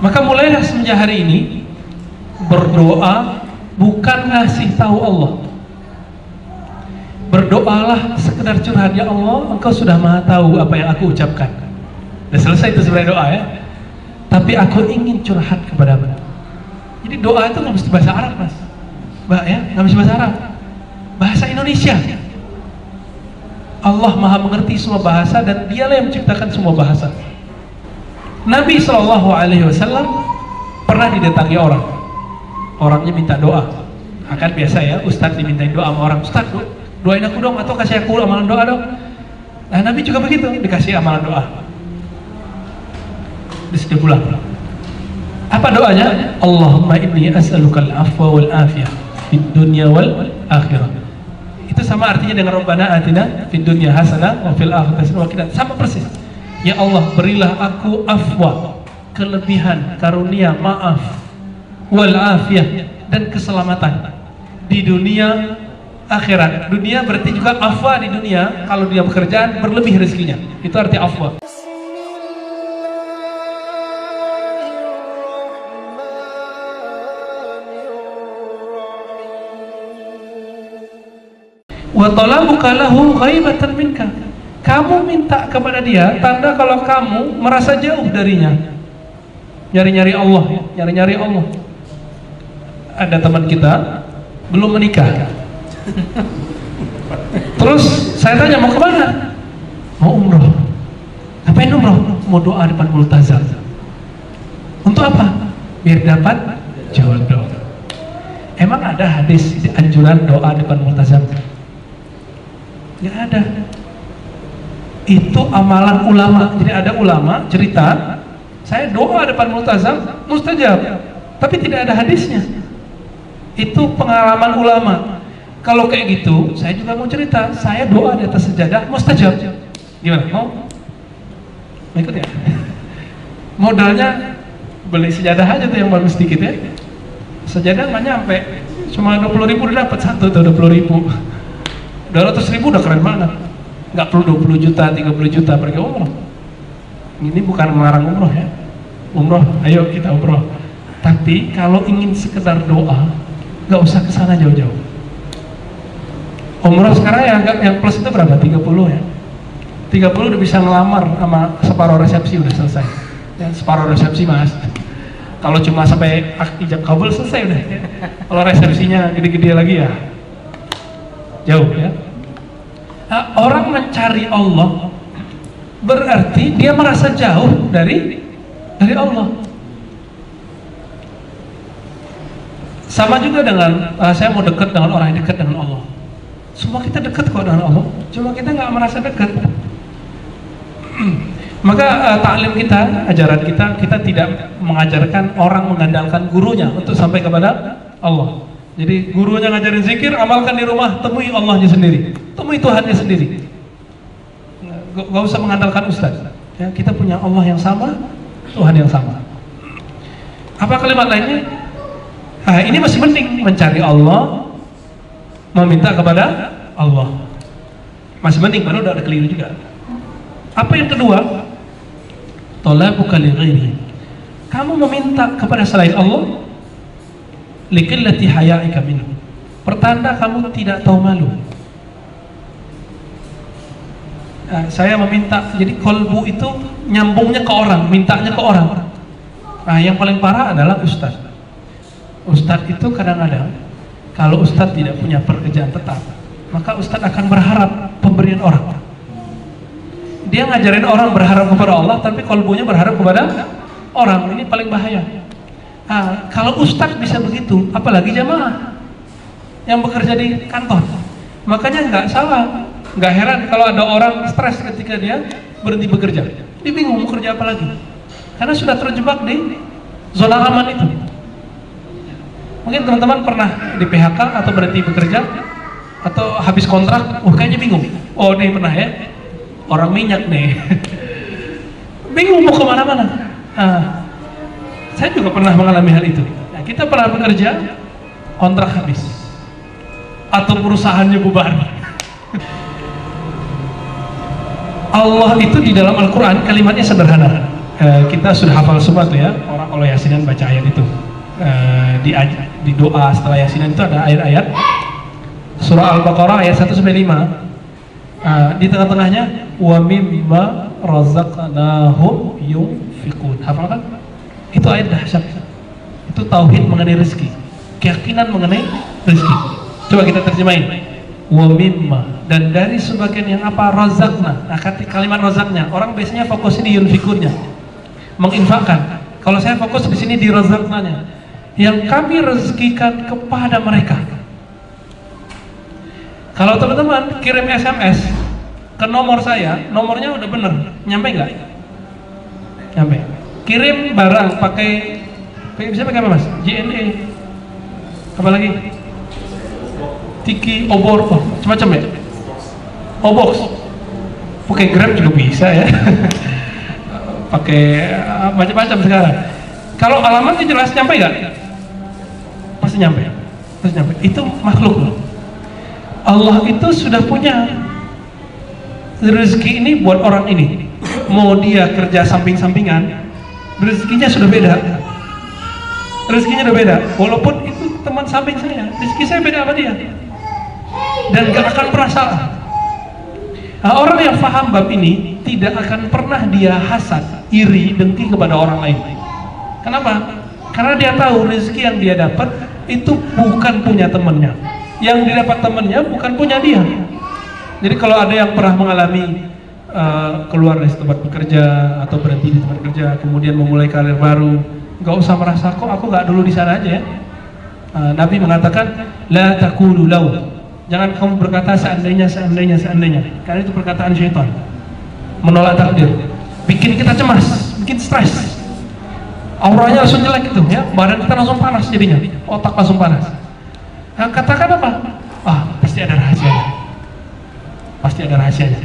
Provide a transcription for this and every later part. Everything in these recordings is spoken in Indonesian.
Maka mulailah semenjak hari ini berdoa bukan ngasih tahu Allah. Berdoalah sekedar curhat, ya Allah, Engkau sudah maha tahu apa yang aku ucapkan. Udah selesai itu sebenarnya doa ya. Tapi aku ingin curhat kepadamu. Jadi doa itu nggak mesti bahasa Arab, Mas. Mbak ya, nggak mesti bahasa Arab. Bahasa Indonesia. Allah maha mengerti semua bahasa dan dialah yang menciptakan semua bahasa. Nabi SAW pernah didatangi orang. Orangnya minta doa. Akan biasa ya, Ustadz dimintain doa sama orang. Ustadz, doain aku dong, atau kasih aku amalan doa dong. Nah, Nabi juga begitu, dikasih amalan doa. Dia pulang. Apa doanya? Allahumma inni as'alukal afwa wal afiyah fid dunya wal akhirah. Itu sama artinya dengan Rabbana atina fid dunya hasanah wa fil akhirati hasanah wa qina. Sama persis. Ya Allah, berilah aku afwa, kelebihan, karunia, maaf, wal afiyah, dan keselamatan di dunia akhirat. Dunia berarti juga afwa di dunia, kalau dia bekerjaan berlebih rezekinya. Itu arti afwa. Wa talabuka lahu ghaibatan minka. Kamu minta kepada dia tanda kalau kamu merasa jauh darinya. Nyari-nyari Allah, nyari-nyari Allah. Ada teman kita belum menikah. Terus saya tanya, mau kemana? Mau umroh. Ngapain umroh? Mau doa depan multazam. Untuk apa? Biar dapat jodoh. Emang ada hadis anjuran doa depan multazam? Nggak ada. Itu amalan ulama. Jadi ada ulama cerita, saya doa depan multazam mustajab, tapi tidak ada hadisnya. Itu pengalaman ulama. Kalau kayak gitu, saya juga mau cerita, saya doa di atas sejadah mustajab. Gimana? Mau ikut ya? Modalnya beli sejadah aja tuh yang bagus sedikit ya. Sejadah nggak nyampe, cuma 20.000 udah dapat satu tuh, 20.000. 200.000 udah keren banget. Nggak perlu 20 juta, 30 juta pergi umroh. Ini bukan melarang umroh ya. Umroh, ayo kita umroh. Tapi kalau ingin sekedar doa, nggak usah ke sana jauh-jauh. Umroh sekarang yang plus itu berapa? 30 ya. 30 udah bisa ngelamar sama separuh resepsi, udah selesai. Ya, separuh resepsi Mas. Kalau cuma sampai ijab kabul selesai udah. Ya. Kalau resepsinya gede-gede lagi ya jauh ya. Nah, orang mencari Allah berarti dia merasa jauh dari Allah. Sama juga dengan saya mau dekat dengan orang yang dekat dengan Allah. Semua kita dekat kok dengan Allah, cuma kita nggak merasa dekat. Maka taklim kita, ajaran kita tidak mengajarkan orang mengandalkan gurunya untuk sampai kepada Allah. Jadi gurunya ngajarin zikir, amalkan di rumah, temui Allahnya sendiri, temui Tuhannya sendiri. Gak usah mengandalkan ustaz. Ya, kita punya Allah yang sama, Tuhan yang sama. Apa kalimat lainnya? Nah, ini masih penting, mencari Allah, meminta kepada Allah. Masih penting, baru udah ada keliru juga. Apa yang kedua? Talabuka li ghairi. Kamu meminta kepada selain Allah, liqillati haya'ika minhu. Pertanda kamu tidak tahu malu. Nah, saya meminta, jadi kolbu itu nyambungnya ke orang, mintanya ke orang. Nah, yang paling parah adalah ustaz. Ustaz itu kadang-kadang kalau ustaz tidak punya pekerjaan tetap, maka ustaz akan berharap pemberian orang. Dia ngajarin orang berharap kepada Allah, tapi kolbunya berharap kepada orang. Ini paling bahaya. Nah, kalau ustaz bisa begitu, apalagi jamaah yang bekerja di kantor. Makanya nggak salah, nggak heran kalau ada orang stres ketika dia berhenti bekerja. Dia bingung mau kerja apa lagi, karena sudah terjebak di zona aman itu. Mungkin teman-teman pernah di PHK atau berhenti bekerja atau habis kontrak, kayaknya bingung. Oh, ini pernah ya, orang minyak nih. Bingung mau kemana-mana. Nah, saya juga pernah mengalami hal itu. Nah, kita pernah bekerja, kontrak habis, atau perusahaannya bubar. Allah itu di dalam Al-Quran kalimatnya sederhana. kita sudah hafal semua tuh ya, orang kalau yasinan baca ayat itu. Di doa setelah yasinan itu ada ayat-ayat surah Al-Baqarah ayat 1 sampai 5. Di tengah-tengahnya wa mimma razaqnahum yunfiqun. Hafal kan? Itu ayat dahsyat. Itu tauhid mengenai rezeki, keyakinan mengenai rezeki. Coba kita terjemahin. Wa mimma, dan dari sebagian yang apa, razaqna. Nah, kalimat razaqnya, orang biasanya fokusnya di yunfikunnya, menginfakkan. Kalau saya fokus di sini di razaqnanya, yang kami rezekikan kepada mereka. Kalau teman-teman kirim SMS ke nomor saya, nomornya udah bener, nyampe nggak? Nyampe. Kirim barang bisa pakai apa mas? JNE, apa lagi? Tiki, obor, macam ya? Obox, pakai Grab juga bisa ya. Pakai macam-macam sekarang. Kalau alamatnya jelas, nyampe nggak? Pasti nyampe. Itu makhluk loh. Allah itu sudah punya rezeki ini buat orang ini. Mau dia kerja samping-sampingan, rezekinya sudah beda. Walaupun itu teman samping saya, rezeki saya beda sama dia. Dan gak akan pernah salah. Nah, orang yang paham bab ini tidak akan pernah dia hasad, iri, dengki kepada orang lain. Kenapa? Karena dia tahu rezeki yang dia dapat itu bukan punya temannya. Yang didapat temannya bukan punya dia. Jadi kalau ada yang pernah mengalami keluar dari tempat bekerja atau berhenti di tempat kerja, kemudian memulai karir baru, nggak usah merasa kok aku nggak dulu di sana aja ya. Nabi mengatakan la taqulu law. Jangan kamu berkata seandainya, karena itu perkataan syaitan, menolak takdir, bikin kita cemas, bikin stres, auranya langsung jelek gitu ya, badan kita langsung panas jadinya, otak langsung panas. Nah, katakan apa? Pasti ada rahasianya.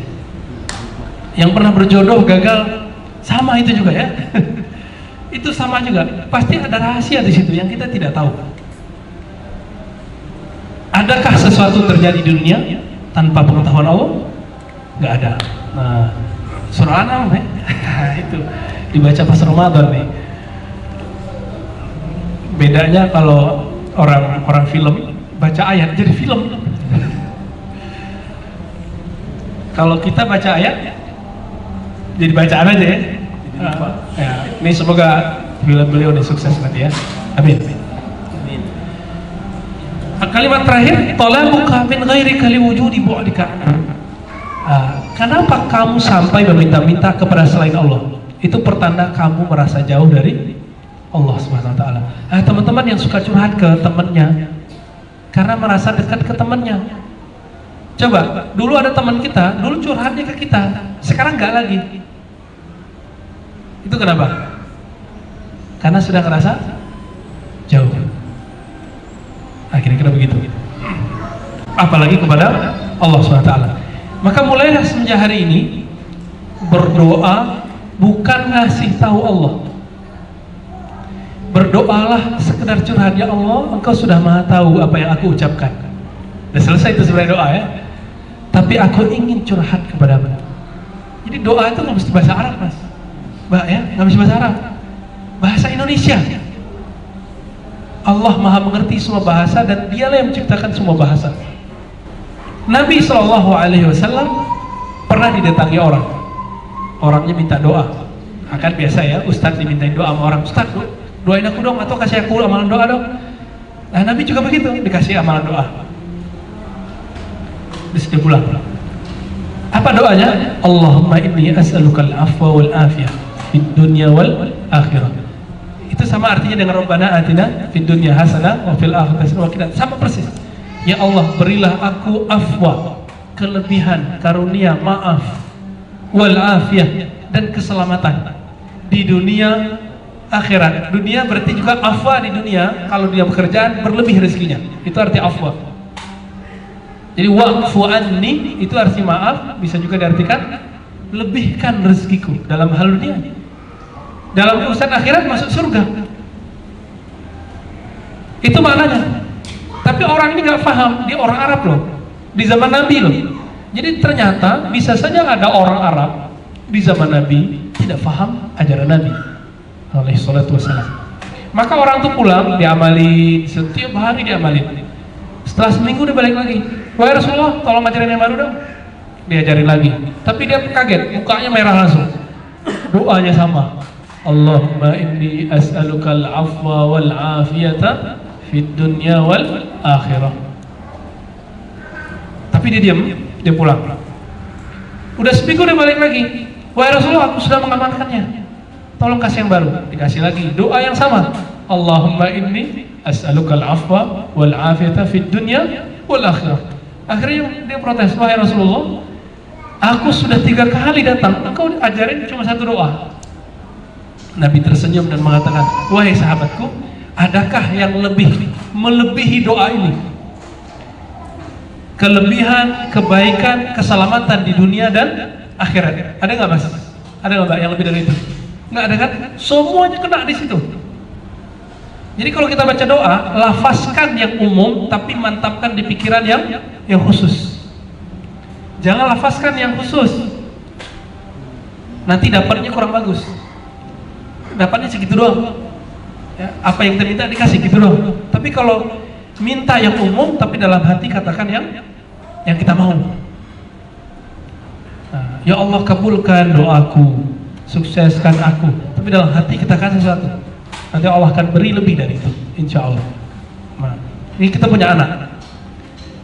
Yang pernah berjodoh gagal, sama itu juga ya. Itu sama juga, pasti ada rahasia di situ yang kita tidak tahu. Adakah sesuatu terjadi di dunia tanpa pengetahuan Allah? Nggak ada. Nah, surah An'am itu dibaca pas Ramadan nih. Bedanya kalau orang film baca ayat jadi film. Kalau kita baca ayat jadi bacaan aja ya. Ini semoga film beliau ini sukses nanti ya. Amin. Kalimat terakhir, talabuka min ghairi kali wujudi bu'dika. Kenapa kamu sampai meminta-minta kepada selain Allah? Itu pertanda kamu merasa jauh dari Allah Subhanahu wa taala. Teman-teman yang suka curhat ke temannya karena merasa dekat ke temannya. Coba, dulu ada teman kita, dulu curhatnya ke kita, sekarang enggak lagi. Itu kenapa? Karena sudah ngerasa jauh. Kira-kira begitu. Apalagi kepada Allah SWT. Maka mulailah semenjak hari ini berdoa bukan ngasih tahu Allah. Berdoalah sekedar curhat, ya Allah, Engkau sudah Maha tahu apa yang aku ucapkan. Udah selesai itu sebenarnya doa ya. Tapi aku ingin curhat kepadamu. Jadi doa itu nggak mesti bahasa Arab mas, nggak mesti bahasa Arab, bahasa Indonesia. Allah Maha mengerti semua bahasa dan Dialah yang menciptakan semua bahasa. Nabi SAW pernah didatangi orang. Orangnya minta doa. Akan biasa ya, Ustadz dimintain doa sama orang. Ustadz, doain aku dong, atau kasih aku amalan doa dong. Nah, Nabi juga begitu, dikasih amalan doa. Terus dia pulang. Apa doanya? Allahumma inni as'alukal afwa wal afiyah fid dunya wal akhirah. Itu sama artinya dengan Rabbana atina fid dunya hasanah wa fil akhirati hasanah wa qina, sama persis. Ya Allah, berilah aku afwa, kelebihan, karunia, maaf, wal afiyah, dan keselamatan di dunia akhirat. Dunia berarti juga afwa di dunia, kalau dia pekerjaan berlebih rezekinya. Itu arti afwa. Jadi wa'fu anni itu arti maaf, bisa juga diartikan lebihkan rezekiku dalam hal dunia. Dalam urusan akhirat masuk surga. Itu maknanya. Tapi orang ini nggak paham, dia orang Arab loh, di zaman Nabi loh. Jadi ternyata bisa saja ada orang Arab di zaman Nabi tidak paham ajaran Nabi alaihi salatu wassalam. Maka orang tuh pulang diamalin, setiap hari diamalin. Setelah seminggu dia balik lagi, wahai Rasulullah tolong ajarin yang baru dong. Diajarin lagi, tapi dia kaget, mukanya merah langsung. Doanya sama, Allahumma inni as'alukal afwa wal afiyata fid dunya wal akhirah. Tapi dia diam, dia pulang. Udah seminggu dia balik lagi, wahai Rasulullah aku sudah mengamalkannya, tolong kasih yang baru. Dikasih lagi, doa yang sama, Allahumma inni as'alukal afwa wal afiyata fid dunya wal akhirah. Akhirnya dia protes, wahai Rasulullah, aku sudah 3 kali datang, engkau ajarin cuma 1 doa. Nabi tersenyum dan mengatakan, wahai sahabatku, adakah yang melebihi doa ini? Kelebihan, kebaikan, keselamatan di dunia dan akhirat. Ada nggak mas? Ada nggak mbak yang lebih dari itu? Nggak ada kan? Semuanya kena di situ. Jadi kalau kita baca doa, lafazkan yang umum, tapi mantapkan di pikiran yang khusus. Jangan lafazkan yang khusus, nanti dapatnya kurang bagus. Dapatnya segitu doang. Ya, apa yang kita minta dikasih gitu doang. Tapi kalau minta yang umum, tapi dalam hati katakan yang kita mau. Nah, ya Allah kabulkan doaku, sukseskan aku. Tapi dalam hati kita kasih sesuatu. Nanti Allah akan beri lebih dari itu, insya Allah. Nah, ini kita punya anak.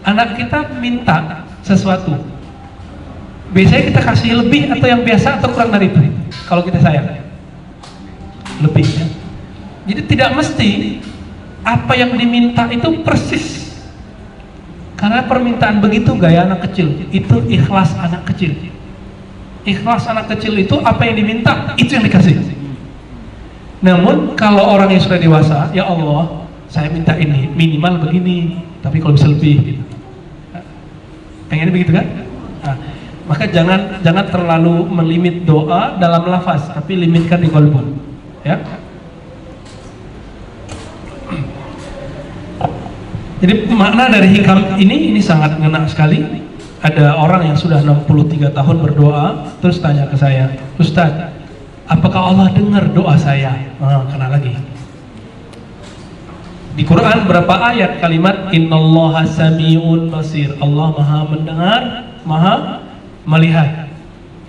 Anak kita minta sesuatu. Biasanya kita kasih lebih atau yang biasa atau kurang dari itu. Kalau kita sayang, lebih. Ya? Jadi tidak mesti apa yang diminta itu persis. Karena permintaan begitu gaya anak kecil. Itu ikhlas anak kecil. Ikhlas anak kecil itu apa yang diminta itu yang dikasih. Namun kalau orang yang sudah dewasa, ya Allah, saya minta ini minimal begini, tapi kalau bisa lebih. Gitu. Pengennya begitu kan? Nah, maka jangan terlalu melimit doa dalam lafaz, tapi limitkan di qalbu. Ya. Jadi makna dari hikam ini sangat ngena sekali. Ada orang yang sudah 63 tahun berdoa, terus tanya ke saya, Ustaz, apakah Allah dengar doa saya? Kena lagi. Di Quran berapa ayat kalimat Innallaha sami'un basir. Allah maha mendengar, maha melihat.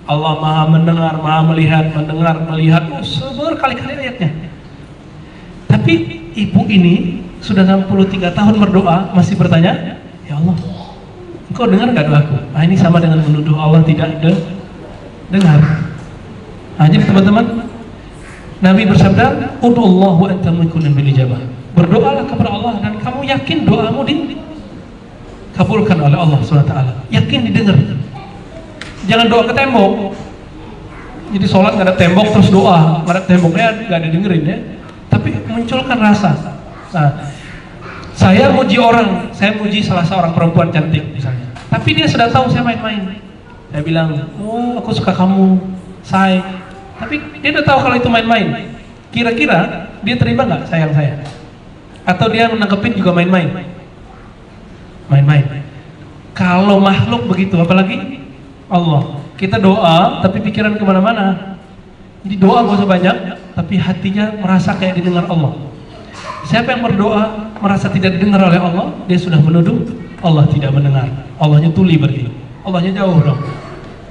Allah maha mendengar, maha melihat, mendengar, melihat. Berkali-kali ayatnya. Tapi ibu ini sudah 63 tahun berdoa masih bertanya, ya Allah, engkau dengar gak doaku? Nah, ini sama dengan menuduh Allah tidak dengar. Nah, jadi teman-teman, Nabi bersabda, Ud'ullahu anta mukunun bil ijabah. Berdoalah kepada Allah dan kamu yakin doamu dikabulkan oleh Allah SWT. Yakin didengar. Jangan doa ke tembok. Jadi sholat gak ada tembok terus doa, gak ada temboknya gak ada dengerin ya. Tapi munculkan rasa. Nah, saya muji orang, saya muji salah seorang perempuan cantik misalnya. Tapi dia sudah tahu saya main-main. Saya bilang, oh aku suka kamu, say. Tapi dia udah tahu kalau itu main-main. Kira-kira dia terima nggak sayang saya? Atau dia menangkepin juga main-main? Main-main. Kalau makhluk begitu, apalagi Allah. Kita doa, tapi pikiran kemana-mana. Jadi doa gak usah banyak, tapi hatinya merasa kayak didengar Allah. Siapa yang berdoa merasa tidak didengar oleh Allah, dia sudah menuduh Allah tidak mendengar. Allahnya tuli berarti. Allahnya jauh dong.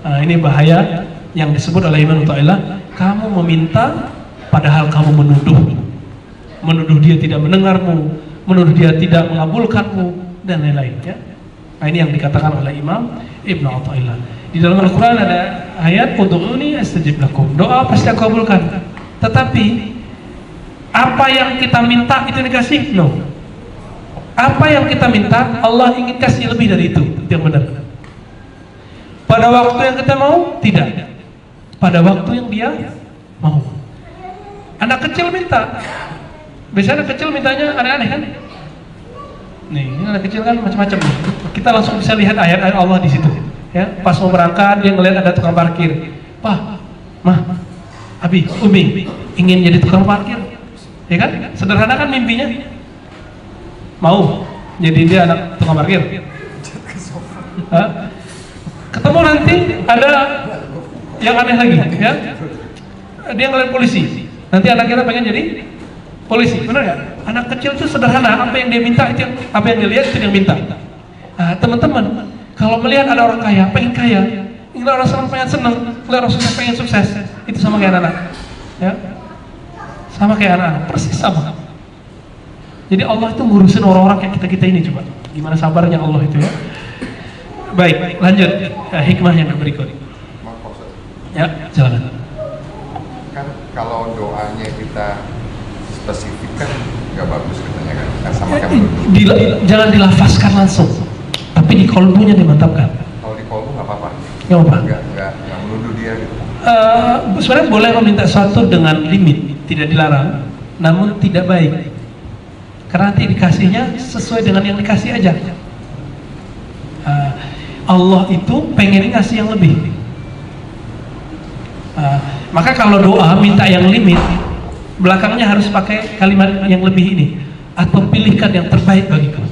Nah, ini bahaya yang disebut oleh Imam Ta'ala. Kamu meminta padahal kamu menuduh dia tidak mendengarmu, menuduh dia tidak mengabulkanmu dan lain-lain ya. Nah, ini yang dikatakan oleh Imam Ibnu Athaillah. Di dalam Al-Qur'an ada ayat ud'uni astajib lakum. Doa pasti aku kabulkan. Tetapi apa yang kita minta itu dikasih? No. Apa yang kita minta Allah ingin kasih lebih dari itu. Itu yang benar. Pada waktu yang kita mau? Tidak. Pada waktu yang dia mau. Anak kecil minta. Biasanya anak kecil mintanya aneh-aneh kan? Nih, ini anak kecil kan macam-macam. Kita langsung bisa lihat ayat-ayat Allah di situ. Ya, pas mau berangkat dia ngelihat ada tukang parkir. Pak, Mah, Abi, Umi ingin jadi tukang parkir. Ya kan? Sederhana kan mimpinya? Mau jadi dia anak tukang parkir. Ketemu nanti ada yang aneh lagi, ya. dia ngeliat polisi, nanti anak kita pengen jadi polisi, benar nggak? Anak kecil itu sederhana, apa yang dia minta itu, apa yang dia lihat itu yang minta. Nah, teman-teman, kalau melihat ada orang kaya, pengen kaya, ngeliat orang senang pengen senang, ngeliat orang sukses pengen sukses, itu sama kayak anak-anak, ya, sama kayak anak-anak, persis sama. Jadi Allah itu ngurusin orang-orang kayak kita ini, coba, gimana sabarnya Allah itu ya. Baik, lanjut hikmah yang berikut. Ya, silakan. Kan kalau doanya kita spesifik kan nggak bagus katanya kan, sama kayak jangan dilafazkan langsung, tapi di kolbunya dimantapkan. Kalau di kolbu nggak apa-apa. Nggak apa-apa. Nggak menuduh dia gitu. Sebenarnya boleh meminta sesuatu dengan limit, tidak dilarang, namun tidak baik. Karena nanti dikasihnya sesuai dengan yang dikasih aja. Allah itu pengen ngasih yang lebih. Maka kalau doa minta yang limit, belakangnya harus pakai kalimat yang lebih ini, atau pilihkan yang terbaik bagiku.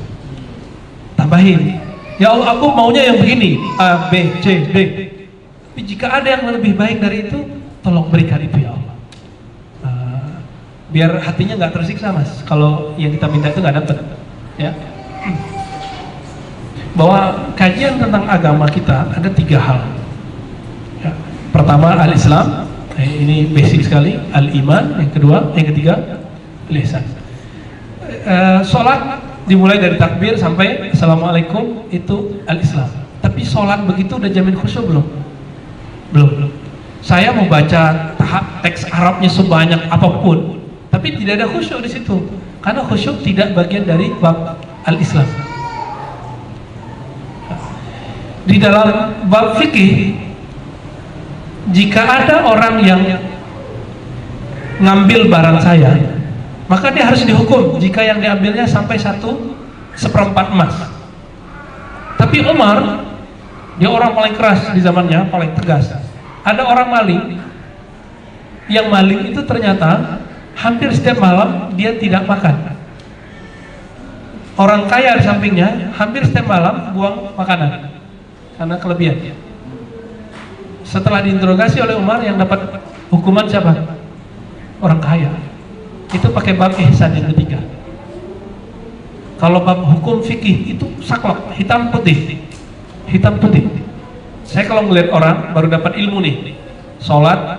Tambahin, ya Allah aku maunya yang begini, A, B, C, D. Tapi jika ada yang lebih baik dari itu, tolong berikan itu ya Allah. Biar hatinya nggak tersiksa mas, kalau yang kita minta itu nggak dapat. Ya. Bahwa kajian tentang agama kita ada 3 hal. Ya. Pertama al-Islam. Ini basic sekali, al-iman. Yang kedua, yang ketiga, lisan. Sholat dimulai dari takbir sampai assalamualaikum, itu al-Islam. Tapi sholat begitu udah jamin khusyuk belum? Belum. Saya mau baca teks Arabnya sebanyak apapun, tapi tidak ada khusyuk di situ, karena khusyuk tidak bagian dari bab al-Islam. Di dalam bab fikih, jika ada orang yang ngambil barang saya, maka dia harus dihukum jika yang diambilnya sampai 1/4 emas. Tapi Umar, dia orang paling keras di zamannya, paling tegas. Ada orang maling, yang maling itu ternyata hampir setiap malam dia tidak makan. Orang kaya di sampingnya hampir setiap malam buang makanan karena kelebihan. Setelah diinterogasi oleh Umar, yang dapat hukuman siapa? Orang kaya. Itu pakai bab ihsan yang ketiga. Kalau bab hukum fikih itu saklek, hitam putih. Hitam putih. Saya kalau ngelihat orang baru dapat ilmu nih, sholat,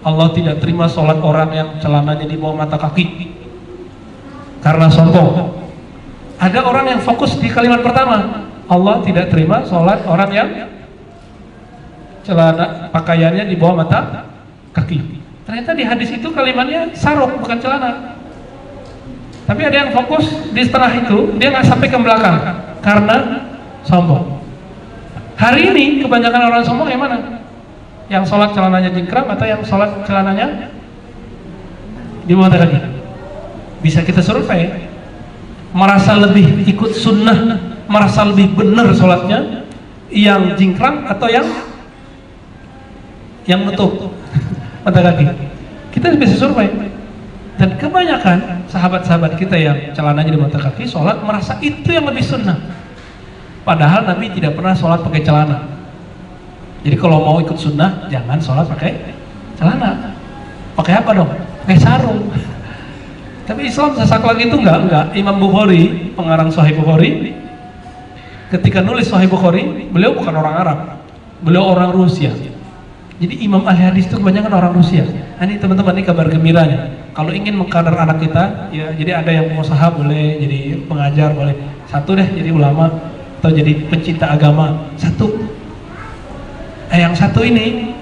Allah tidak terima sholat orang yang celananya di bawah mata kaki karena sombong. Ada orang yang fokus di kalimat pertama, Allah tidak terima sholat orang yang celana pakaiannya di bawah mata kaki. Ternyata di hadis itu kalimatnya sarung, bukan celana. Tapi ada yang fokus di setengah itu, dia nggak sampai ke belakang karena sombong. Hari ini kebanyakan orang sombong yang mana? Yang sholat celananya jingkrang atau yang sholat celananya di bawah mata kaki? Bisa kita survei. Merasa lebih ikut sunnah, merasa lebih benar sholatnya yang jingkrang atau yang nutup mata kaki. Kita bisa survei. Dan kebanyakan sahabat-sahabat kita yang celananya di mata kaki sholat merasa itu yang lebih sunnah. Padahal Nabi tidak pernah sholat pakai celana. Jadi kalau mau ikut sunnah, jangan sholat pakai celana. Pakai apa dong? Pakai sarung. Tapi Islam sesaklek itu enggak. Imam Bukhari, pengarang Sahih Bukhari, ketika nulis Sahih Bukhari, beliau bukan orang Arab, beliau orang Rusia. Jadi imam ahli hadis itu kebanyakan orang Rusia. Nah, ini teman-teman, ini kabar gembiranya. Kalau ingin mengkader anak kita, ya jadi ada yang pengusaha boleh, jadi pengajar boleh. Satu deh jadi ulama atau jadi pencinta agama. Satu. Yang satu ini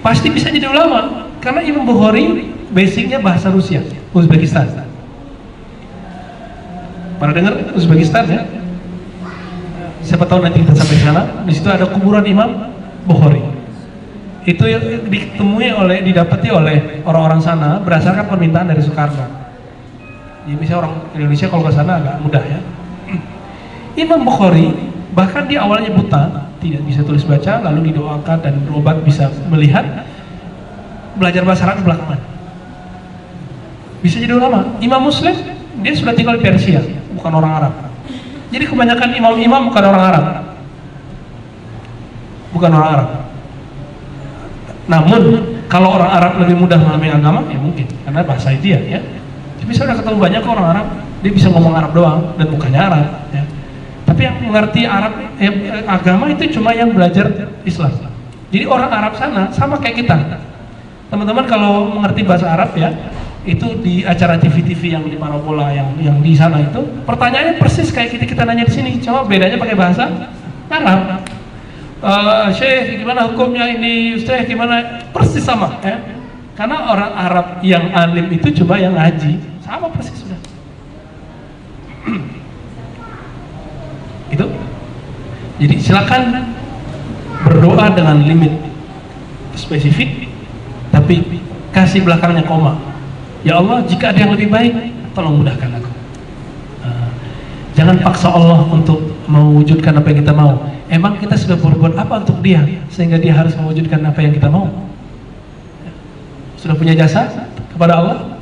pasti bisa jadi ulama karena Imam Bukhari basicnya bahasa Rusia, Uzbekistan. Pernah dengar Uzbekistan ya? Siapa tahu nanti kita sampai sana. Di situ ada kuburan Imam Bukhari. Itu yang didapati oleh orang-orang sana berdasarkan permintaan dari Soekarno. Jadi misalnya orang Indonesia kalau ke sana agak mudah ya. Imam Bukhari bahkan dia awalnya buta, tidak bisa tulis baca, lalu didoakan dan berobat bisa melihat, belajar bahasa Arab belakangan. Bisa jadi ulama. Imam Muslim dia sudah tinggal di Persia, bukan orang Arab. Jadi kebanyakan imam-imam bukan orang Arab. Bukan orang Arab. Namun Kalau orang Arab lebih mudah memahami agama, ya mungkin, karena bahasa dia ya. Tapi saya udah ketemu banyak orang Arab, dia bisa ngomong Arab doang dan bukannya Arab. Ya. Tapi yang mengerti Arab, agama itu cuma yang belajar Islam. Jadi orang Arab sana sama kayak kita. Teman-teman kalau mengerti bahasa Arab ya, itu di acara TV-TV yang di parabola yang di sana itu, pertanyaannya persis kayak kita nanya di sini, cuma bedanya pakai bahasa Arab. Syekh gimana hukumnya ini, Ustaz gimana, persis sama ya. Karena orang Arab yang alim itu cuma yang ngaji, sama persis sudah. Itu. Jadi silakan berdoa dengan limit spesifik, tapi kasih belakangnya koma. Ya Allah, jika ada yang lebih baik, tolong mudahkan aku. Jangan paksa Allah untuk mewujudkan apa yang kita mau. Emang kita sudah berbuat apa untuk dia sehingga dia harus mewujudkan apa yang kita mau? Sudah punya jasa kepada Allah?